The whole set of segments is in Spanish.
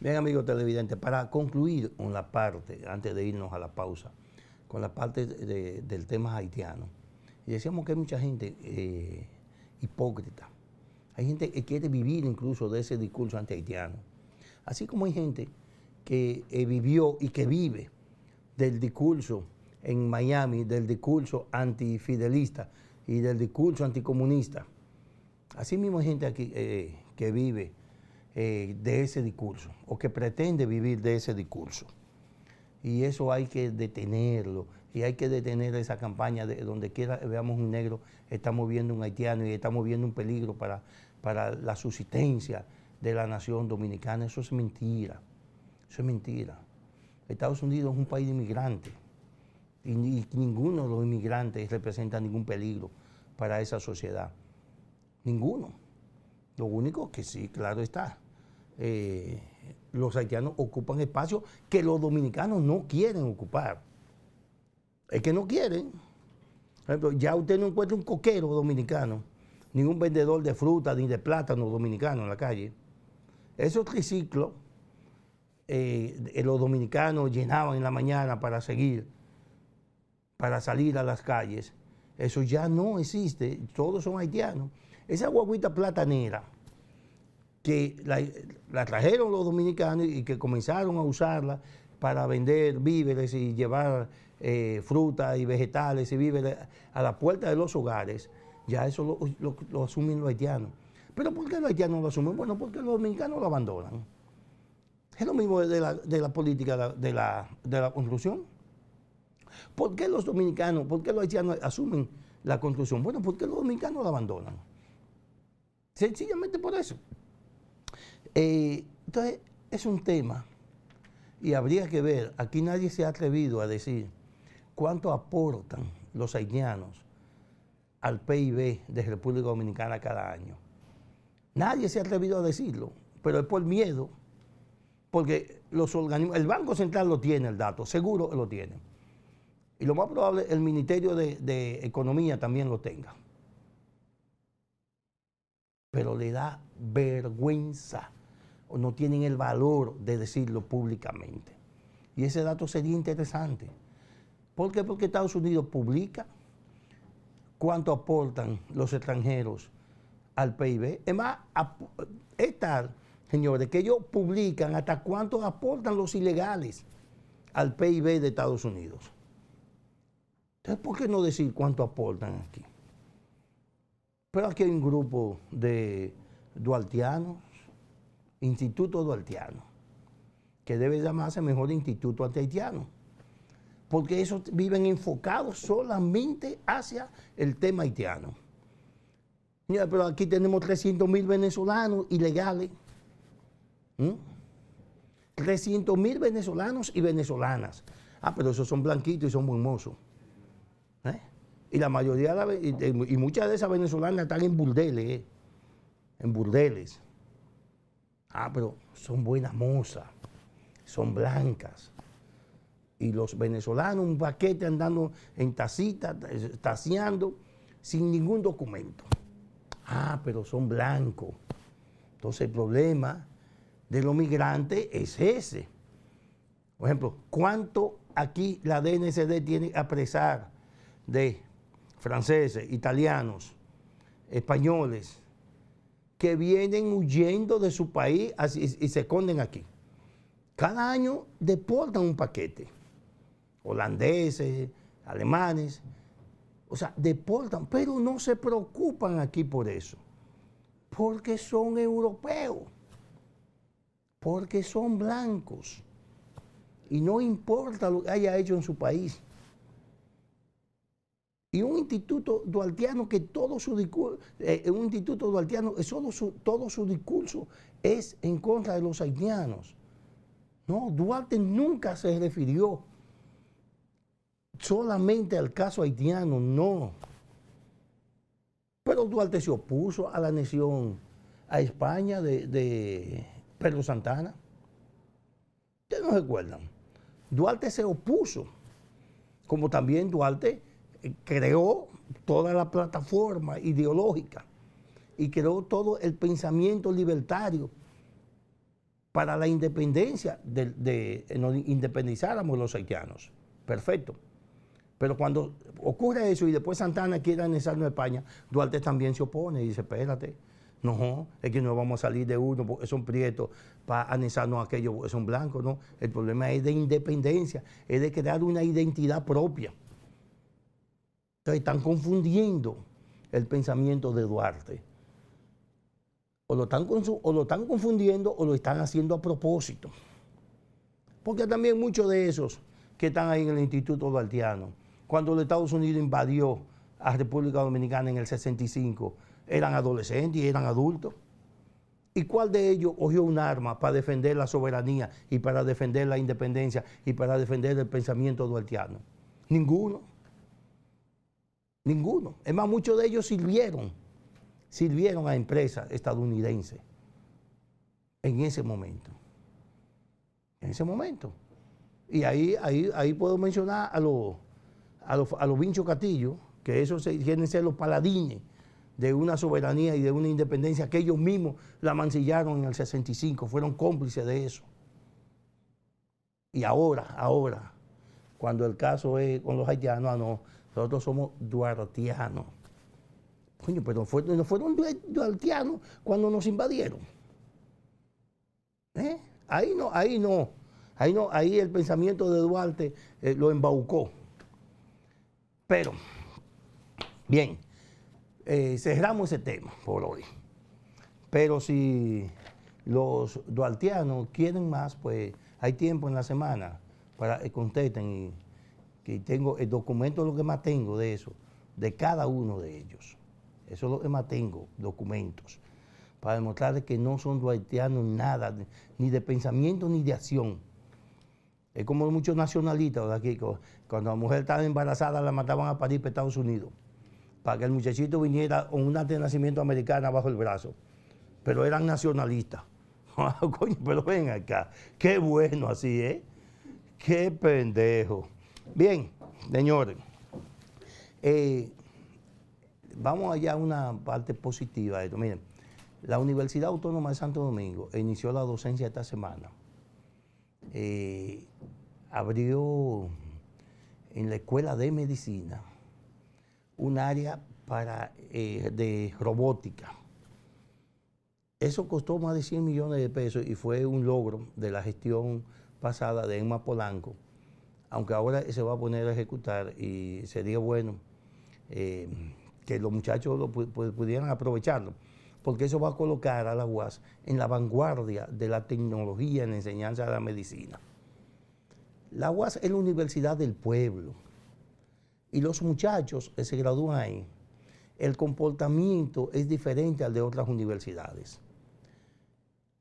Bien, amigos televidentes, para concluir con la parte, antes de irnos a la pausa, con la parte del tema haitiano, y decíamos que hay mucha gente hipócrita. Hay gente que quiere vivir incluso de ese discurso anti-haitiano. Así como hay gente que vivió y que vive del discurso en Miami, del discurso antifidelista y del discurso anticomunista. Así mismo hay gente aquí que vive de ese discurso o que pretende vivir de ese discurso. Y eso hay que detenerlo y hay que detener esa campaña de donde quiera veamos un negro, estamos viendo un haitiano y estamos viendo un peligro para la subsistencia de la nación dominicana. Eso es mentira, eso es mentira. Estados Unidos es un país de inmigrantes y ninguno de los inmigrantes representa ningún peligro para esa sociedad. Ninguno. Lo único que sí, claro está, los haitianos ocupan espacios que los dominicanos no quieren ocupar. Es que no quieren. Por ejemplo, ya usted no encuentra un coquero dominicano, ni un vendedor de fruta ni de plátano dominicano en la calle. Esos triciclos los dominicanos llenaban en la mañana para salir a las calles. Eso ya no existe, todos son haitianos. Esa guaguita platanera que la trajeron los dominicanos y que comenzaron a usarla para vender víveres y llevar frutas y vegetales y víveres a la puerta de los hogares, ya eso lo asumen los haitianos. ¿Pero por qué los haitianos lo asumen? Bueno, porque los dominicanos lo abandonan. Es lo mismo de la política de la construcción. ¿Por qué los dominicanos, por qué los haitianos asumen la construcción? Bueno, porque los dominicanos la abandonan. Sencillamente por eso. Entonces, es un tema y habría que ver, aquí nadie se ha atrevido a decir cuánto aportan los haitianos al PIB de República Dominicana cada año. Nadie se ha atrevido a decirlo, pero es por miedo, porque los organismos, el Banco Central lo tiene el dato, seguro lo tiene. Y lo más probable, el Ministerio de Economía también lo tenga. Pero le da vergüenza, o no tienen el valor de decirlo públicamente. Y ese dato sería interesante. ¿Por qué? Porque Estados Unidos publica cuánto aportan los extranjeros al PIB. Es más, es tal, señores, que ellos publican hasta cuánto aportan los ilegales al PIB de Estados Unidos. Entonces, ¿por qué no decir cuánto aportan aquí? Pero aquí hay un grupo de duartianos, Instituto Duartiano, que debe llamarse mejor Instituto Antihaitiano, porque esos viven enfocados solamente hacia el tema haitiano. Mira, pero aquí tenemos 300,000 venezolanos ilegales. 300,000 venezolanos y venezolanas. Ah, pero esos son blanquitos y son buen mozos. Y la mayoría, y muchas de esas venezolanas están en burdeles, en burdeles. Ah, pero son buenas mozas, son blancas. Y los venezolanos, un paquete andando en tacita, taseando, sin ningún documento. Ah, pero son blancos. Entonces el problema de los migrantes es ese. Por ejemplo, ¿cuánto aquí la DNCD tiene que apresar de franceses, italianos, españoles, que vienen huyendo de su país y se esconden aquí? Cada año deportan un paquete. Holandeses, alemanes, o sea, deportan, pero no se preocupan aquí por eso, porque son europeos, porque son blancos, y no importa lo que haya hecho en su país. Y un instituto duartiano que todo su discurso, todo su discurso es en contra de los haitianos. No, Duarte nunca se refirió solamente al caso haitiano, no. Pero Duarte se opuso a la anexión a España de Pedro Santana. ¿Ustedes no recuerdan? Duarte se opuso, como también Duarte creó toda la plataforma ideológica y creó todo el pensamiento libertario para la independencia, nos independizáramos los haitianos. Perfecto. Pero cuando ocurre eso y después Santana quiere anexarnos a España, Duarte también se opone y dice, espérate, no, es que no vamos a salir de uno porque son prietos para anexarnos a aquellos porque son blancos, no. El problema es de independencia, es de crear una identidad propia. Entonces están confundiendo el pensamiento de Duarte. O lo están confundiendo o lo están haciendo a propósito. Porque también muchos de esos que están ahí en el Instituto Duartiano, cuando los Estados Unidos invadió a República Dominicana en el 65, eran adolescentes y eran adultos. ¿Y cuál de ellos cogió un arma para defender la soberanía y para defender la independencia y para defender el pensamiento duartiano? Ninguno. Ninguno. Es más, muchos de ellos sirvieron a empresas estadounidenses en ese momento. En ese momento. Y ahí puedo mencionar a los Vincho Castillo, que esos quieren ser los paladines de una soberanía y de una independencia que ellos mismos la mancillaron en el 65, fueron cómplices de eso. Y ahora, cuando el caso es con los haitianos, no, nosotros somos duartianos. Coño, pero no fueron duartianos cuando nos invadieron. Ahí el pensamiento de Duarte lo embaucó. Pero, bien, cerramos ese tema por hoy. Pero si los duartianos quieren más, pues hay tiempo en la semana para que contesten y que tengo el documento, lo que más tengo de eso, de cada uno de ellos. Eso es lo que más tengo, documentos, para demostrar que no son duartianos nada, ni de pensamiento ni de acción. Es como muchos nacionalistas de aquí, cuando la mujer estaba embarazada la mataban a parir para Estados Unidos, para que el muchachito viniera con una de nacimiento americana bajo el brazo. Pero eran nacionalistas. Coño, pero ven acá, qué bueno así, ¿eh? Qué pendejo. Bien, señores, vamos allá a una parte positiva de esto. Miren, la Universidad Autónoma de Santo Domingo inició la docencia esta semana. Abrió en la Escuela de Medicina un área de robótica. Eso costó más de 100 millones de pesos y fue un logro de la gestión pasada de Emma Polanco, aunque ahora se va a poner a ejecutar y sería bueno que los muchachos pudieran aprovecharlo, porque eso va a colocar a la UAS en la vanguardia de la tecnología en la enseñanza de la medicina. La UAS es la universidad del pueblo y los muchachos que se gradúan ahí, el comportamiento es diferente al de otras universidades,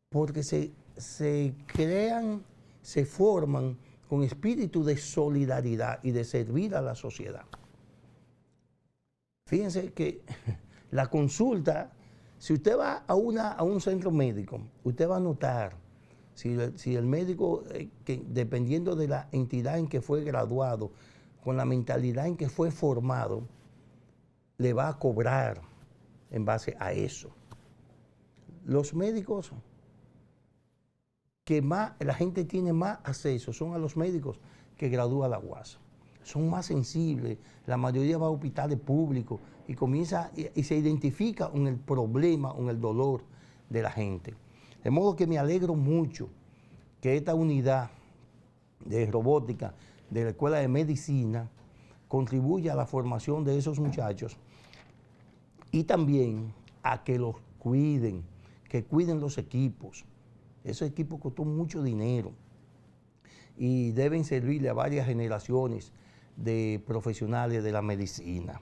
porque se crean, se forman con espíritu de solidaridad y de servir a la sociedad. Fíjense que la consulta, si usted va a un centro médico, usted va a notar si el médico, dependiendo de la entidad en que fue graduado, con la mentalidad en que fue formado, le va a cobrar en base a eso. Los médicos que más la gente tiene más acceso son a los médicos que gradúa la UAS. Son más sensibles, la mayoría va a hospitales públicos y comienza y se identifica con el problema, con el dolor de la gente. De modo que me alegro mucho que esta unidad de robótica de la Escuela de Medicina contribuya a la formación de esos muchachos y también a que los cuiden, que cuiden los equipos. Esos equipos costó mucho dinero y deben servirle a varias generaciones de profesionales de la medicina.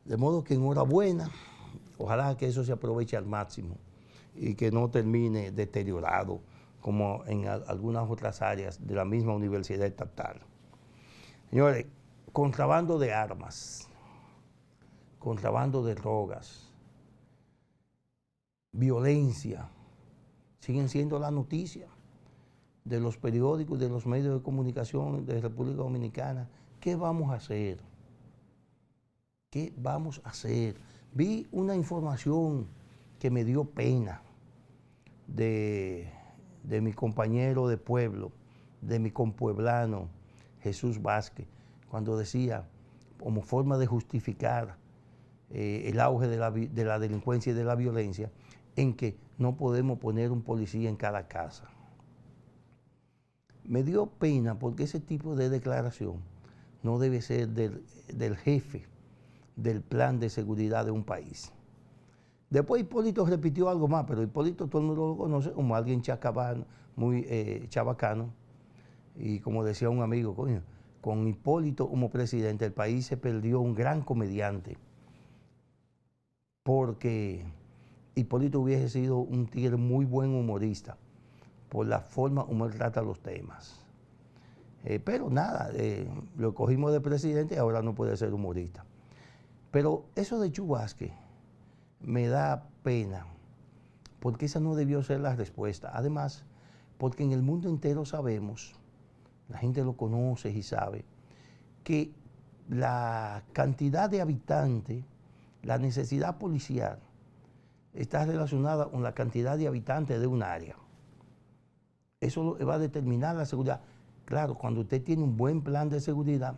De modo que enhorabuena, ojalá que eso se aproveche al máximo y que no termine deteriorado como en algunas otras áreas de la misma universidad estatal. Señores, contrabando de armas, contrabando de drogas, violencia, siguen siendo la noticia de los periódicos, de los medios de comunicación de República Dominicana. ¿Qué vamos a hacer? ¿Qué vamos a hacer? Vi una información que me dio pena. de mi compañero de pueblo, de mi compueblano Jesús Vázquez, cuando decía, como forma de justificar el auge de la delincuencia y de la violencia, en que no podemos poner un policía en cada casa. Me dio pena porque ese tipo de declaración no debe ser del jefe del plan de seguridad de un país. Después Hipólito repitió algo más, pero Hipólito todo el mundo lo conoce como alguien chacabano, muy chabacano, y como decía un amigo, coño, con Hipólito como presidente el país se perdió un gran comediante, porque Hipólito hubiese sido un tigre muy buen humorista, por la forma como él trata los temas. Pero nada, lo cogimos de presidente y ahora no puede ser humorista. Pero eso de Chu Vázquez me da pena, porque esa no debió ser la respuesta. Además, porque en el mundo entero sabemos, la gente lo conoce y sabe, que la cantidad de habitantes, la necesidad policial, está relacionada con la cantidad de habitantes de un área. Eso va a determinar la seguridad. Claro, cuando usted tiene un buen plan de seguridad,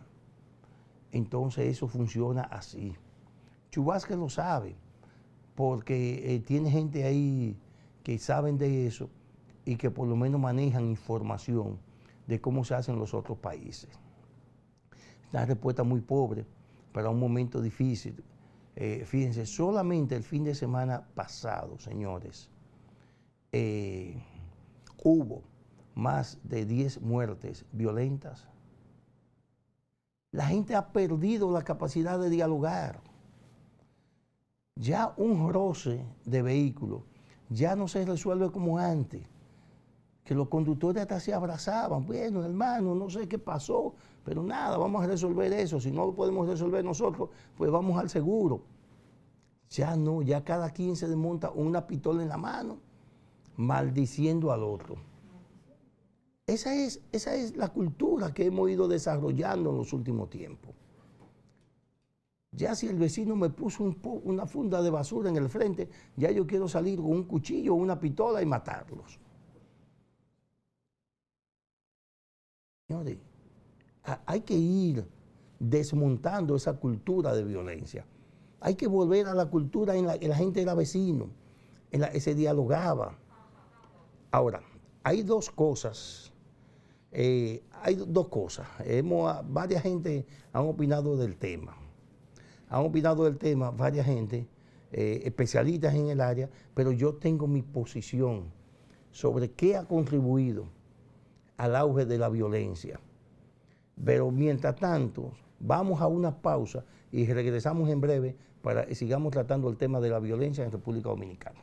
entonces eso funciona así. Chu Vázquez lo sabe, porque tiene gente ahí que saben de eso y que por lo menos manejan información de cómo se hace en los otros países. Una respuesta muy pobre para un momento difícil. Fíjense, solamente el fin de semana pasado, señores, hubo más de 10 muertes violentas. La gente ha perdido la capacidad de dialogar. Ya un roce de vehículo ya no se resuelve como antes, que los conductores hasta se abrazaban. Bueno, hermano, no sé qué pasó, pero nada, vamos a resolver eso. Si no lo podemos resolver nosotros, pues vamos al seguro. Ya no, ya cada quien se desmonta una pistola en la mano, maldiciendo al otro. Esa es la cultura que hemos ido desarrollando en los últimos tiempos. Ya si el vecino me puso una funda de basura en el frente, ya yo quiero salir con un cuchillo o una pistola y matarlos. Señores, hay que ir desmontando esa cultura de violencia. Hay que volver a la cultura en la gente era vecino, se dialogaba. Ahora, hay dos cosas. Varias gente han opinado del tema. Varias gente, especialistas en el área, pero yo tengo mi posición sobre qué ha contribuido al auge de la violencia. Pero mientras tanto, vamos a una pausa y regresamos en breve para que sigamos tratando el tema de la violencia en República Dominicana.